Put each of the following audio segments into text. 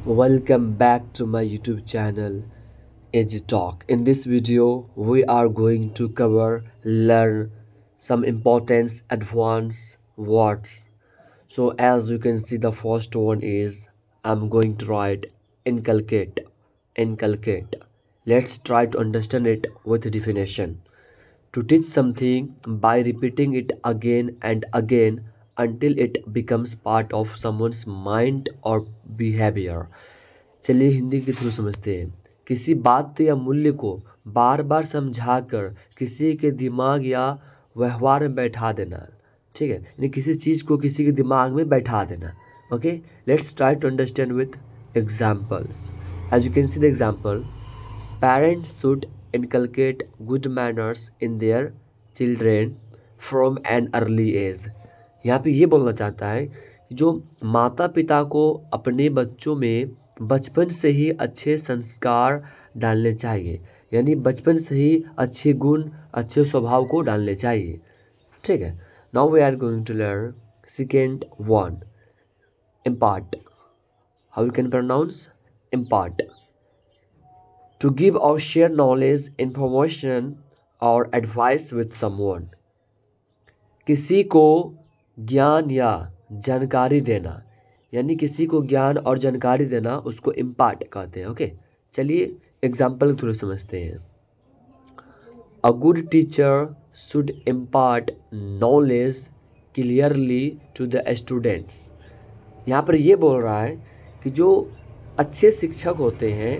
Welcome back to my YouTube channel AG Talk. In this video, we are going to learn some important advanced words. So as you can see, the first one is I'm going to write inculcate. Inculcate. Let's try to understand it with definition. To teach something by repeating it again and again until it becomes part of someone's mind or behavior. चलिए हिंदी के through समझते हैं। किसी बात या मूल्य को बार बार समझाकर किसी के दिमाग या व्यवहार में बैठा देना। ठीक है, यानी किसी चीज़ को किसी के दिमाग में बैठा देना। Okay, let's try to understand with examples. As you can see the example, parents should inculcate good manners in their children from an early age। यहाँ पे ये बोलना चाहता है कि जो माता पिता को अपने बच्चों में बचपन से ही अच्छे संस्कार डालने चाहिए, यानी बचपन से ही अच्छे गुण अच्छे स्वभाव को डालने चाहिए। ठीक है, now we are going to learn second one, impart. How you can pronounce impart? To give or share knowledge, information or advice with someone। किसी को ज्ञान या जानकारी देना, यानी किसी को ज्ञान और जानकारी देना, उसको इम्पार्ट कहते हैं। ओके, चलिए एग्जाम्पल थोड़े समझते हैं। A good teacher should impart knowledge clearly to the students. यहाँ पर ये बोल रहा है कि जो अच्छे शिक्षक होते हैं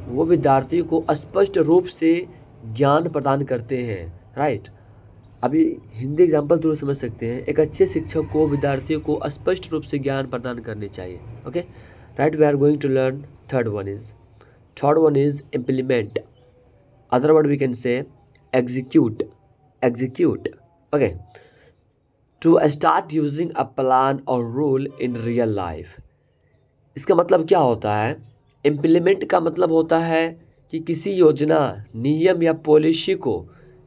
वो विद्यार्थियों को स्पष्ट रूप से ज्ञान प्रदान करते हैं। राइट, अभी हिंदी एग्जाम्पल थ्रू समझ सकते हैं। एक अच्छे शिक्षक को विद्यार्थियों को स्पष्ट रूप से ज्ञान प्रदान करनी चाहिए। Okay, right, we are going to learn third one is implement. Other word we can say execute. Okay, to start using a plan और रूल इन रियल लाइफ। इसका मतलब क्या होता है? इम्प्लीमेंट का मतलब होता है कि किसी योजना, नियम या पॉलिसी को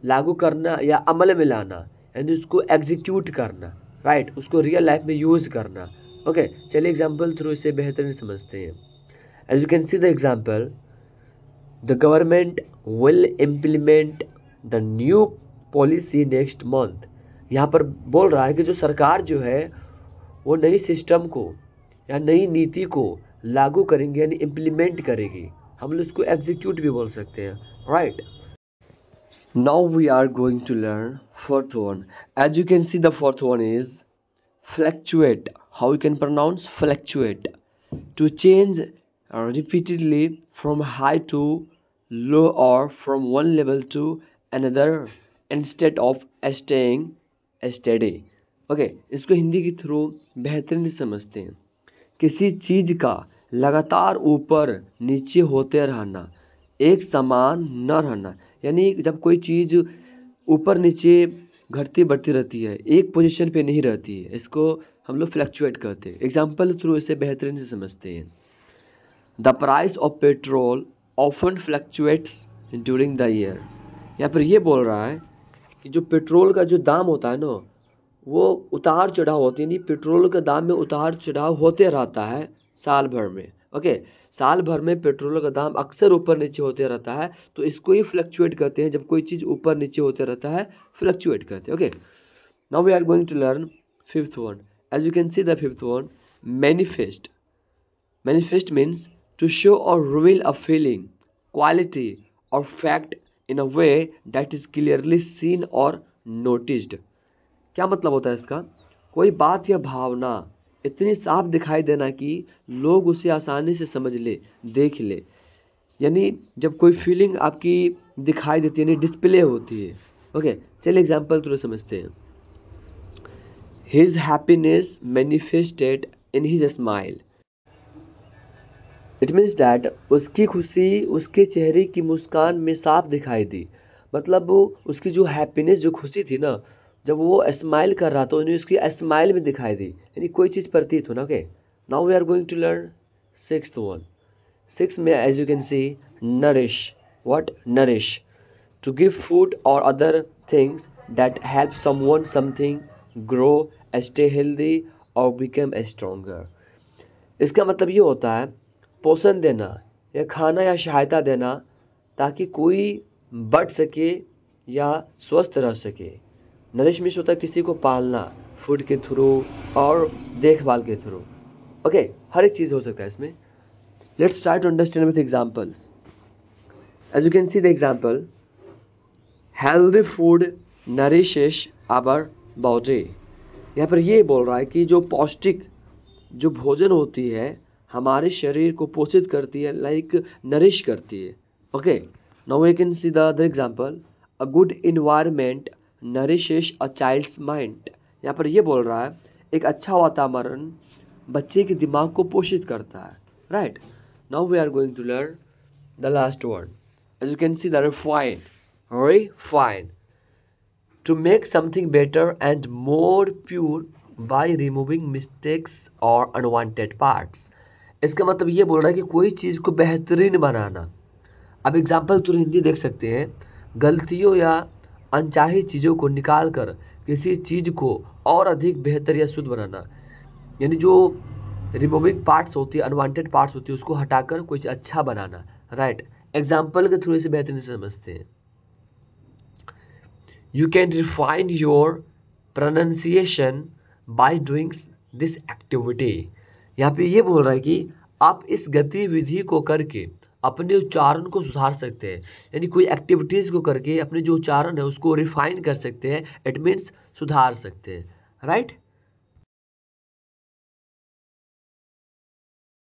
लागू करना या अमल में लाना, यानी उसको एग्जीक्यूट करना। राइट, उसको रियल लाइफ में यूज करना। ओके, चलिए एग्जांपल थ्रू इसे बेहतरीन समझते हैं। As you can see the example, the government will implement the new policy next month. यहाँ पर बोल रहा है कि जो सरकार जो है वो नई सिस्टम को या नई नीति को लागू करेंगे, यानी इम्प्लीमेंट करेगी। हम लोग इसको एग्जीक्यूट भी बोल सकते हैं। Right, now we are going to learn fourth one. As you can see the fourth one is fluctuate. How you can pronounce fluctuate? To change repeatedly from high to low और from one level to another instead of staying steady. Okay, इसको हिंदी के through बेहतरीन समझते हैं। किसी चीज़ का लगातार ऊपर नीचे होते रहना, एक समान न रहना, यानी जब कोई चीज़ ऊपर नीचे घटती बढ़ती रहती है, एक पोजीशन पे नहीं रहती है, इसको हम लोग फ्लैक्चुएट कहते हैं। एग्जाम्पल थ्रू इसे बेहतरीन से समझते हैं। The price of petrol often fluctuates during the year. यहाँ पर ये बोल रहा है कि जो पेट्रोल का जो दाम होता है ना, वो उतार चढ़ाव होती है, यानी पेट्रोल के दाम में उतार चढ़ाव होते रहता है साल भर में। ओके, साल भर में पेट्रोल का दाम अक्सर ऊपर नीचे होते रहता है, तो इसको ही फ्लक्चुएट कहते हैं। जब कोई चीज़ ऊपर नीचे होते रहता है, फ्लक्चुएट कहते हैं। Okay, now we are going to learn fifth one. As you can see the fifth one, manifest. Manifest means to show और रिवील अ फीलिंग, क्वालिटी और fact in a way that is clearly seen और noticed. क्या मतलब होता है इसका? कोई बात या भावना इतनी साफ दिखाई देना कि लोग उसे आसानी से समझ ले, देख ले, यानी जब कोई फीलिंग आपकी दिखाई देती है, यानी डिस्प्ले होती है। ओके, चलिए एग्जांपल थ्रू समझते हैं। His happiness manifested in his smile. It means that उसकी खुशी उसके चेहरे की मुस्कान में साफ दिखाई दी। मतलब वो उसकी जो हैप्पीनेस, जो खुशी थी ना, जब वो स्माइल कर रहा था, उन्हें उसकी स्माइल में दिखाई दी, यानी कोई चीज़ प्रतीत हो ना। Okay, now we are going to learn sixth one. Six में as you can see, nourish. What? Nourish, to give food और other things that help someone something grow, stay healthy और बिकम स्ट्रोंगर। इसका मतलब ये होता है पोषण देना या खाना या सहायता देना ताकि कोई बढ़ सके या स्वस्थ रह सके। नरिश मीन्स होता है किसी को पालना, फूड के थ्रू और देखभाल के थ्रू। ओके, हर एक चीज़ हो सकता है इसमें। Let's try to understand with examples. As you can see the example, healthy food nourishes our body. यहाँ पर ये बोल रहा है कि जो पौष्टिक जो भोजन होती है हमारे शरीर को पोषित करती है, लाइक नरिश करती है। Okay, now we can see the other example, a good environment nourishes a child's mind. यहाँ पर ये बोल रहा है एक अच्छा वातावरण बच्चे के दिमाग को पोषित करता है, right. Now we are going to learn the last word. As you can see the refine to make something better and more pure by removing mistakes or unwanted parts। इसका मतलब ये बोल रहा है कि कोई चीज़ को बेहतरीन बनाना। अब एग्जाम्पल तो हिंदी देख सकते हैं, गलतियों या अनचाही चीज़ों को निकाल कर किसी चीज़ को और अधिक बेहतर या शुद्ध बनाना, यानी जो रिमूविंग पार्ट्स होती है, अनवांटेड पार्ट्स होती है, उसको हटाकर कुछ अच्छा बनाना, राइट। एग्जाम्पल के थ्रू इसे बेहतरीन से समझते हैं। You can refine your pronunciation by doing this activity। यहाँ पे ये बोल रहा है कि आप इस गतिविधि को करके अपने उच्चारण को सुधार सकते हैं, यानी कोई एक्टिविटीज़ को करके अपने जो उच्चारण है उसको रिफाइन कर सकते हैं। इट मीन्स सुधार सकते हैं, राइट।